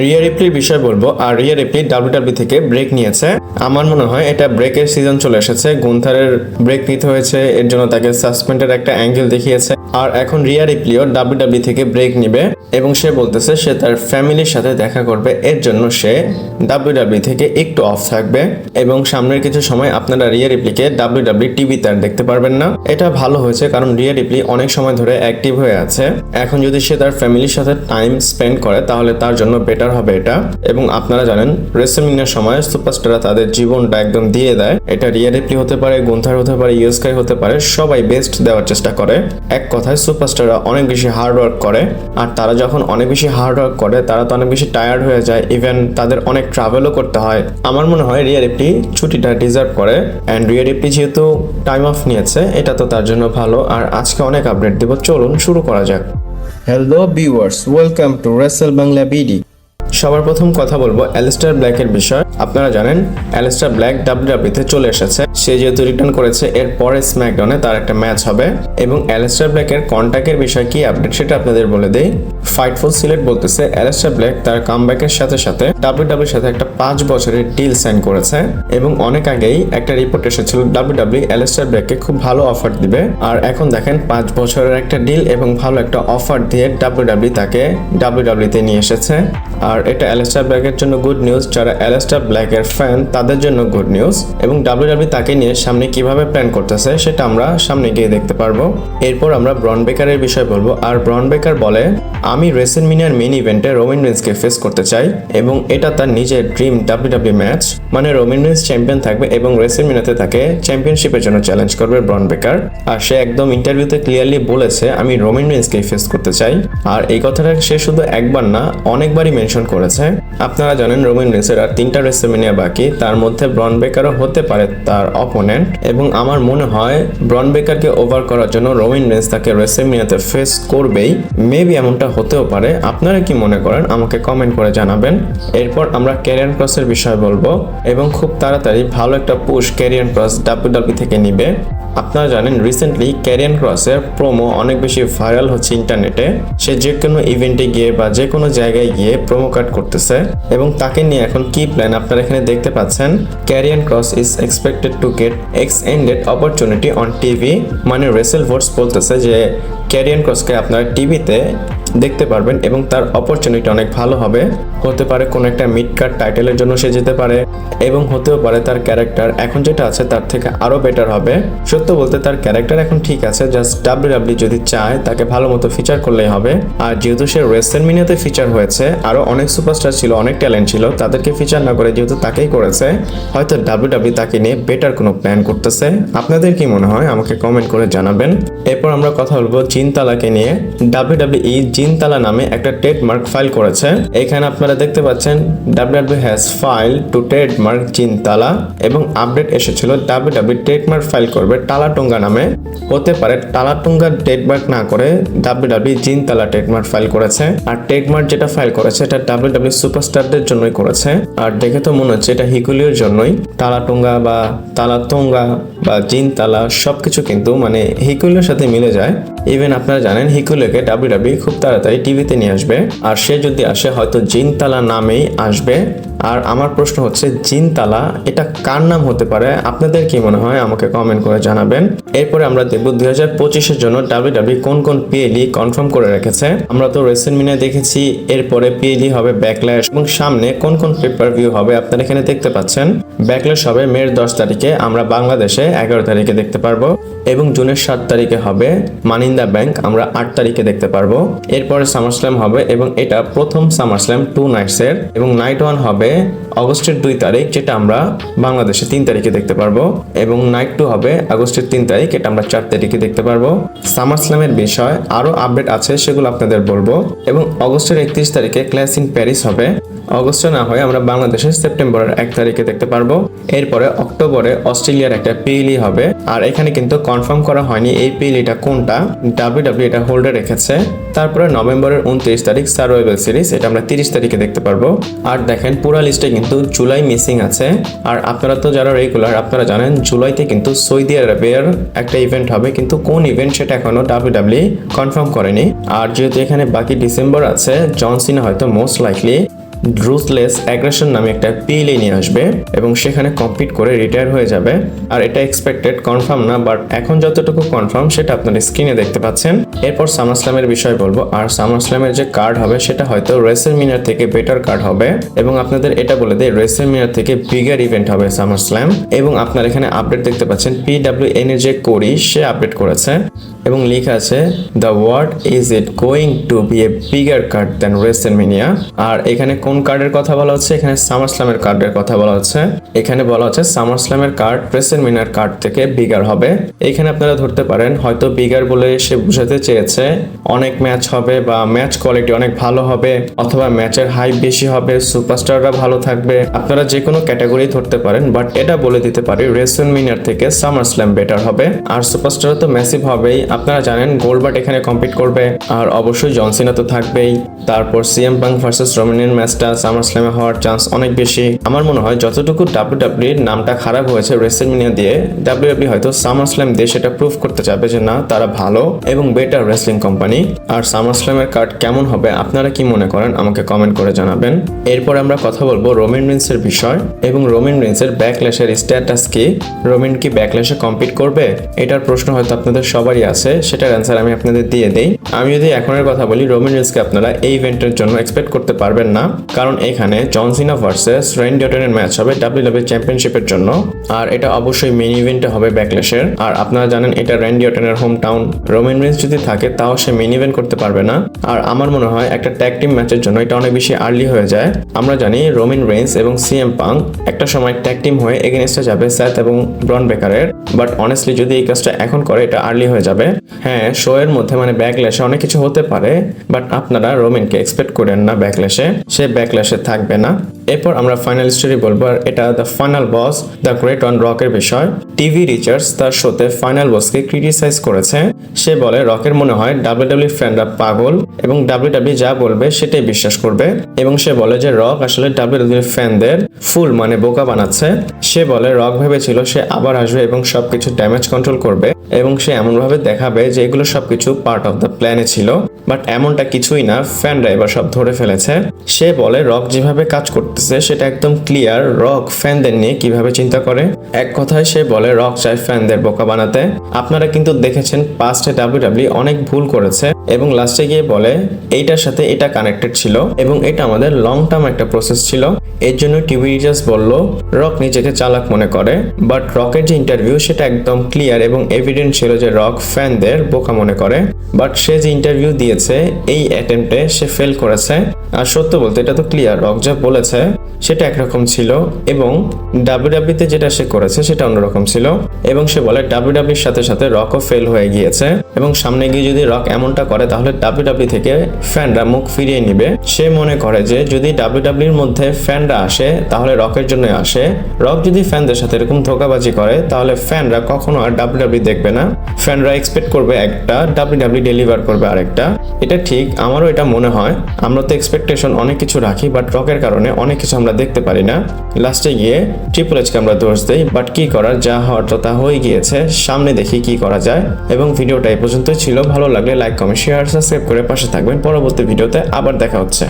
রিয়া রিপ্লির বিষয় বলবো। আর Riya Ripley WWE থেকে ব্রেক নিয়েছে। আমার মনে হয় এটা ব্রেকের সিজন চলে এসেছে। গুন্থারের ব্রেক নিতে হয়েছে, এর জন্য তাকে সাসপেন্ডের একটা অ্যাঙ্গেল দেখিয়েছে। আর এখন রিয়া রিপ্লিও ডাব্লিউডাব্লিউ থেকে ব্রেক নিবে এবং সে বলতেছে সে তার ফ্যামিলির সাথে দেখা করবে, এর জন্য সে ডাব্লিউডাব্লিউ থেকে একটু অফ থাকবে এবং সামনের কিছু সময় আপনারা রিয়া রিপ্লিকে ডাব্লিউডাব্লিউ টিভিতে আর দেখতে পারবেন না। এটা ভালো হয়েছে, কারণ রিয়া রিপ্লি অনেক সময় ধরে অ্যাক্টিভ হয়ে আছে। এখন যদি সে তার ফ্যামিলির সাথে টাইম স্পেন্ড করে তাহলে তার জন্য বেটার হবে এটা। এবং আপনারা জানেন রেসলম্যানিয়ার সময় সুপারস্টাররা তাদের জীবনটা একদম দিয়ে দেয়। এটা রিয়া রিপ্লি হতে পারে, গুন্থার হতে পারে, ইউস্কাই হতে পারে, সবাই বেস্ট দেওয়ার চেষ্টা করে। এক কথায় সুপারস্টাররা অনেক বেশি হার্ড ওয়ার্ক করে, আর তারা যখন অনেক বেশি হার্ড ওয়ার্ক করে তারা তো অনেক বেশি টায়ার্ড হয়ে যায়, ইভেন তাদের অনেক ট্রাভেলও করতে হয়। আমার মনে হয় রিয়া রিপ্লি ছুটিটা ডিজার্ভ করে, অ্যান্ড রিয়া রিপ্লি যেহেতু টাইম অফ নিয়েছে এটা তো তার জন্য ভালো। আর আজকে অনেক আপডেট দেব, চলুন শুরু করা যাক। Hello viewers, welcome to Rachel Bangla BD. সবার প্রথম কথা বলবো অ্যালিস্টার ব্ল্যাকের বিষয়। আপনারা জানেন অ্যালিস্টার ব্ল্যাক ডাব্লিউডাব্লিউতে চলে এসেছে। সে যেহেতু রিটার্ন করেছে, এর পরে স্ম্যাকডাউনে তার একটা ম্যাচ হবে। এবং অ্যালিস্টার ব্ল্যাকের কন্ট্যাক্টের বিষয় কি আপডেট সেটা আপনাদের বলে দেই। ফাইটফুল সিলেট বলতেছে অ্যালিস্টার ব্ল্যাক তার কামব্যাকের সাথে সাথে ডাব্লিউডাব্লিউর সাথে একটা 5 বছরের ডিল সাইন করেছে। এবং অনেক আগেই একটা রিপোর্ট এসেছিল ডাব্লিউডাব্লিউ অ্যালিস্টার ব্ল্যাককে খুব ভালো অফার দিবে। আর এখন দেখেন 5 বছরের একটা ডিল এবং ভালো একটা অফার দিয়ে ডাব্লিউডাব্লিউ তাকে ডাব্লিউডাব্লিউতে নিয়ে এসেছে। আর এটা অ্যালিস্টার ব্ল্যাকের জন্য গুড নিউজ, যারা অ্যালিস্টার ব্ল্যাকের ফ্যান তাদের জন্য গুড নিউজ। এবং ডাব্লিউডাব্লিউ তাকে নিয়ে সামনে কিভাবে প্ল্যান করতেছে সেটা আমরা সামনে গিয়ে দেখতে পারবো। এরপর আমরা ব্রন বেকারের বিষয় বলবো। আর ব্রন বেকার বলে আমি রেসলম্যানিয়ার মেইন ইভেন্টে রোমান রেন্সকে ফেস করতে চাই এবং এটা তার নিজের ড্রিম ডাব্লিউডাব্লিউ ম্যাচ। মানে রোমান রেন্স চ্যাম্পিয়ন থাকবে এবং রেসলম্যানিয়াতে তাকে চ্যাম্পিয়নশিপের জন্য চ্যালেঞ্জ করবে ব্রন বেকার। আর সে একদম ইন্টারভিউতে ক্লিয়ারলি বলেছে আমি রোমান রেন্সকে ফেস করতে চাই। আর এই কথাটা সে শুধু একবার না অনেকবারই মেনশন করেছে। আপনারা জানেন রোমান রেন্সের আর 3টা রেসলম্যানিয়া বাকি, তার মধ্যে ব্রন বেকারও হতে পারে তার অপোনেন্ট। এবং আমার মনে হয় ব্রন বেকারকে ওভার করার জন্য রোমান রেন্স তাকে রেসলম্যানিয়াতে ফেস করবেই। মেবি এমনটা হতেও পারে। আপনারা কি মনে করেন আমাকে কমেন্ট করে জানাবেন। এরপর আমরা ক্যারিয়ান ক্রসের বিষয় বলবো এবং খুব তাড়াতাড়ি ভালো একটা পুশ ক্যারিয়ান ক্রস ডাব্লিউডাব্লিউ থেকে নিবে। আপনারা জানেন রিসেন্টলি ক্যারিয়ান ক্রসের প্রোমো অনেক বেশি ভাইরাল হচ্ছে ইন্টারনেটে। সে যে কোনো ইভেন্টে গিয়ে বা যে কোনো জায়গায় গিয়ে প্রোমো কাট করতেছে এবং তাকে নিয়ে এখন কি প্ল্যান আপনারা এখানে দেখতে পাচ্ছেন। Karrion Kross is expected to get extended opportunity on TV. মানে রেসেল ভোটস বলতেছে যে ক্যারিয়ান ক্রসকে আপনারা টিভিতে দেখতে পারবেন এবং তার অপরচুনিটি অনেক ভালো হবে। হতে পারে কোনো একটা মিড কার্ড টাইটেলের জন্য সে যেতে পারে এবং হতেও পারে তার ক্যারেক্টার এখন যেটা আছে তার থেকে আরো বেটার হবে। সত্য বলতে তার ক্যারেক্টার এখন ঠিক আছে, জাস্ট ডাব্লিউডাব্লিউ যদি চায় তাকে ভালো মতো ফিচার করলেই হবে। আর যেহেতু সে রেসলম্যানিয়াতে ফিচার হয়েছে, আরো অনেক সুপারস্টার ছিল, অনেক ট্যালেন্ট ছিল, তাদেরকে ফিচার না করে যেহেতু তাকেই করেছে, হয়তো ডাব্লিউডাব্লিউ তাকে নিয়ে বেটার কোনো প্ল্যান করতেছে। আপনাদের কি মনে হয় আমাকে কমেন্ট করে জানাবেন। এরপর আমরা কথা বলবো জিনতালাকে নিয়ে। ডাব্লিউডাব্লিউ জিনতালা নামে একটা ট্রেডমার্ক ফাইল করেছে। এখানে আপনারা দেখতে পাচ্ছেন W W has file to trademark জিনতালা এবং আপডেট এসেছিল ডাব্লিউডাব্লিউ ট্রেডমার্ক ফাইল করবে টালাটুঙ্গা নামে। হতে পারে টালাটুঙ্গা ট্রেডমার্ক না করে ডাব্লিউডাব্লিউ জিনতালা ট্রেডমার্ক ফাইল করেছে। আর ট্রেডমার্ক যেটা ফাইল করেছে এটা ডাব্লিউডাব্লিউ সুপারস্টারদের জন্যই করেছে। আর দেখে তো মনে হচ্ছে এটা হিকুলিওর জন্যই। টালাটুঙ্গা বা তালাতুঙ্গা বা জিনতালা সবকিছু কিন্তু মানে হিকুলিওর সাথে মিলে যায়। ইভেন আপনারা জানেন হিকুলিওকে ডাব্লিউডাব্লিউ খুব তাড়াতাড়ি টিভিতে নিয়ে আসবে। আর সে যদি আসে হয়তো জিনতালা নামেই আসবে। আর আমার প্রশ্ন হচ্ছে জিনতালা এটা কার নাম হতে পারে? আপনাদের কি মনে হয় আমাকে কমেন্ট করে জানাবেন। এরপরে আমরা দেখব 2025-এর জন্য ডাব্লিউডাব্লিউ কোন কোন পিএলই কনফার্ম করে রেখেছে। আমরা তো রেসলম্যানিয়া দেখেছি, এরপরে পিএলই হবে ব্যাকল্যাশ এবং সামনে কোন কোন পেপার ভিউ হবে আপনারা এখানে দেখতে পাচ্ছেন। ব্যাকল্যাশ হবে মের 10 তারিখে, আমরা বাংলাদেশে 11 তারিখে দেখতে পারবো এবং জুনের 7 তারিখে হবে মানি ইন দ্য ব্যাংক, আমরা 8 তারিখে দেখতে পারবো। এরপরে সামারস্ল্যাম হবে এবং এটা প্রথম সামারস্ল্যাম 2 নাইটসের এবং নাইট 1 হবে আগস্টের 2 তারিখ, যেটা আমরা বাংলাদেশে 3 তারিখে দেখতে পারবো এবং নাইট 2 হবে আগস্টের 3 তারিখ, এটা আমরা 4 তারিখে দেখতে পারবো। সামারস্ল্যামের বিষয় আরো আপডেট আছে, সেগুলো আপনাদের বলবো। এবং আগস্টের 31 তারিখে ক্লাস ইন প্যারিস হবে। অগস্টে না হয়ে আমরা বাংলাদেশে সেপ্টেম্বরের 1 তারিখে দেখতে পারবো। এরপরে অক্টোবরে অস্ট্রেলিয়ার একটা পিএলই হবে। আর এখানে কিন্তু কনফার্ম করা হয়নি এই পিএলইটা কোনটা, ডাব্লিউডাব্লিউ এটা হোল্ডে রেখেছে। তারপরে নভেম্বরের 29 তারিখ সার্ভাইভাল সিরিজ, এটা আমরা 30 তারিখে দেখতে পারবো। আর দেখেন পুরো লিস্টে কিন্তু জুলাই মিসিং আছে। আর আপনারা তো যারা রেগুলার আপনারা জানেন জুলাইতে কিন্তু সৌদি আরবের একটা ইভেন্ট হবে, কিন্তু কোন ইভেন্ট সেটা এখনো ডাব্লিউডাব্লিউ কনফার্ম করেনি। আর যেহেতু এখানে বাকি ডিসেম্বর আছে, জন সিনা হয়তো মোস্ট লাইকলি রুথলেস অ্যাগ্রেশন নামে একটা পিএলএ নিয়ে আসবে এবং সেখানে কম্পিট করে রিটায়ার হয়ে যাবে। আর এটা এক্সপেক্টেড, কনফার্ম না, বাট এখন যতটুকু কনফার্ম সেটা আপনারা স্ক্রিনে দেখতে পাচ্ছেন। এরপর সামারস্ল্যামের বিষয় বলবো, আর সামারস্ল্যামের যে কার্ড হবে সেটা হয়তো রেসলমিনিয়ার থেকে বেটার কার্ড হবে। এবং আপনাদের এটা বলে দেয়, রেসলমিনিয়ার থেকে বিগার ইভেন্ট হবে সামারস্ল্যাম। এবং আপনারা এখানে আপডেট দেখতে পাচ্ছেন, PWN এর যে কোরি সে আপডেট করেছে এবং লেখা আছে the word is it going to be a bigger card than WrestleMania. আর এখানে কোন কার্ডের কথা বলা হচ্ছে? এখানে সামারস্ল্যামের কার্ডের কথা বলা হচ্ছে। এখানে বলা হচ্ছে সামারস্ল্যামের কার্ড রেসলমিনিয়ার কার্ড থেকে বিগার হবে। এখানে আপনারা ধরতে পারেন হয়তো বিগার বলে সে বুঝাতে চেয়েছে অনেক ম্যাচ হবে বা ম্যাচ কোয়ালিটি অনেক ভালো হবে, অথবা ম্যাচের হাইপ বেশি হবে, সুপারস্টাররা ভালো থাকবে। আপনারা যে কোনো ক্যাটাগরি ধরতে পারেন, বাট এটা বলে দিতে পারি রেসলমিনিয়ার থেকে সামারস্ল্যাম বেটার হবে। আর সুপারস্টার তো ম্যাসিভ হবেই, আপনারা জানেন গোল্ডবার্ট এখানে কম্পিট করবে, আর অবশ্যই জন সিনা তো থাকবেই। তারপর সিএম পাঙ্ক ভার্সেস রোমানের ম্যাচটা সামারস্ল্যামে হওয়ার চান্স অনেক বেশি। আমার মনে হয় যতটুকু ডাব্লিউডাব্লিউর নামটা খারাপ হয়েছে রেসলমিনিয়া দিয়ে, ডাব্লিউডাব্লিউ হয়তো সামারস্ল্যাম দিয়ে সেটা প্রুভ করতে চাবে যে না, তারা ভালো এবং বেটার রেসলিং কোম্পানি। আর সামারস্ল্যামের কার্ড কেমন হবে আপনারা কি মনে করেন আমাকে কমেন্ট করে জানাবেন। এরপর আমরা কথা বলবো রোমান রিন্সের বিষয় এবং রোমান রিন্সের ব্যাকল্যাশের স্ট্যাটাস কি। রোমান কি ব্যাকল্যাশে কম্পিট করবে? এটার প্রশ্ন হয়তো আপনাদের সবারই আছে, সেটার অ্যান্সার আমি আপনাদের দিয়ে দেই। আমি যদি এখনের কথা বলি, রোমান রিন্সকে আপনারা এই ইভেন্টের জন্য এক্সপেক্ট করতে পারবেন না, কারণ এখানে জন সিনা ভার্সেস র্যান্ডি অর্টনের ম্যাচ হবে ডাব্লিউডাব্লিউ চ্যাম্পিয়নশিপের জন্য। আর এটা অবশ্যই মেইন ইভেন্টে হবে ব্যাকল্যাশের। আর আপনারা জানেন এটা র্যান্ডি অর্টনের হোম টাউন। রোমান রিন্স যদি থাকে তাও সে মেইন ইভেন্ট করতে পারবে না। আর আমার মনে হয় একটা ট্যাগ টিম ম্যাচের জন্য এটা অনেক বেশি আর্লি হয়ে যায়। আমরা জানি রোমান রেইন্স এবং সিএম পাঙ্ক একটা সময় ট্যাগ টিম হয়ে এগেইনস্টে যাবে স্যাথ এবং ব্রন বেকারের, বাট অনেস্টলি যদি এই কাজটা এখন করে এটা আর্লি হয়ে যাবে। হ্যাঁ, শো এর মধ্যে মানে ব্যাকল্যাশে অনেক কিছু হতে পারে, বাট আপনারা রোমানকে এক্সপেক্ট করেন না ব্যাকল্যাশে, সে ব্যাকল্যাশে থাকবে না। এরপর আমরা ফাইনাল স্টোরি বলবো, আর এটা the final boss the great one রকের বিষয়। টিভি রিচার্ডস তার শোতে ফাইনাল বসকে ক্রিটিসাইজ করেছে। সে বলে রকের মনে হয় ডাব্লিউডাব্লিউ ফ্যানরা পাগল এবং ডাব্লিউডাব্লিউ যা বলবে সেটাই বিশ্বাস করবে, এবং সে বলে যে রক আসলে ডাব্লিউডাব্লিউ ফ্যানদের ফুল মানে বোকা বানাচ্ছে। সে বলে রক ভেবেছিল সে আবার আসবে এবং সবকিছু ড্যামেজ কন্ট্রোল করবে এবং সে এমনভাবে দেখাবে যে এগুলো সবকিছু পার্ট অফ দ্য প্ল্যানে ছিল, বাট এমনটা কিছুই না, ফ্যানরা এবার সব ধরে ফেলেছে। সে বলে রক যেভাবে কাজ করতেছে সেটা একদম ক্লিয়ার, রক ফ্যানদের নিয়ে কিভাবে চিন্তা করে। এক কথায় সে বলে রক চায় ফ্যানদের বোকা বানাতে। আপনারা কিন্তু দেখেছেন পাস্টে ডাব্লিউডাব্লিউ অনেক ভুল করেছে এবং লাস্টে গিয়ে বলে এইটার সাথে এটা কানেক্টেড ছিল এবং এটা আমাদের লং টার্ম একটা প্রসেস ছিল। এর জন্য টিভি রিচার্ডস বলল রক নিজেকে চালাক মনে করে, বাট রকের যে ইন্টারভিউ সেটা একদম ক্লিয়ার এবং এভিডেন্ট ছিল যে রক ফ্যানদের বোকা মনে করে। বাট সে যে ইন্টারভিউ দিয়েছে এই অ্যাটেম্পটে সে ফেল করেছে। আর সত্য বলতে এটা তো ক্লিয়ার, রক যা বলেছে সেটা একরকম ছিল এবং ডাব্লিউডাব্লিউতে যেটা সে করেছে সেটা অন্যরকম ছিল। এবং সে বলে ডাব্লিউডাব্লিউর সাথে সাথে রকও ফেল হয়ে গিয়েছে এবং সামনে গিয়ে যদি রক এমনটা করে তাহলে ডাব্লিউডাব্লিউ থেকে ফ্যানরা মুখ ফিরিয়ে নিবে। সে মনে করে যে যদি ডাব্লিউডাব্লিউর মধ্যে ফ্যানরা আসে তাহলে রকের জন্য আসে, রক যদি ফ্যানদের সাথে এরকম ধোঁকাবাজি করে তাহলে ফ্যানরা কখনো আর ডাব্লিউডাব্লিউ দেখবে না। ফ্যানরা এক্সপেক্ট করবে একটা, ডাব্লিউডাব্লিউ ডেলিভার করবে আরেকটা। এটা ঠিক, আমারও এটা মনে হয়। আমরা তো এক্সপেকটেশন অনেক কিছু রাখি, বাট রকের কারণে অনেক কিছু আমরা দেখতে পারি না। লাস্টে গিয়ে ট্রিপল এইচকে আমরা দোষ দেই, বাট কি করার, যা হওয়ার তো তা হয়ে গিয়েছে। সামনে দেখি কি করা যায়। এবং ভিডিওটা এই পর্যন্তই ছিল। ভালো লাগলে লাইক, কমেন্ট, শেয়ার, সাবস্ক্রাইব করে পাশে থাকবেন। পরবর্তী ভিডিওতে আবার দেখা হচ্ছে।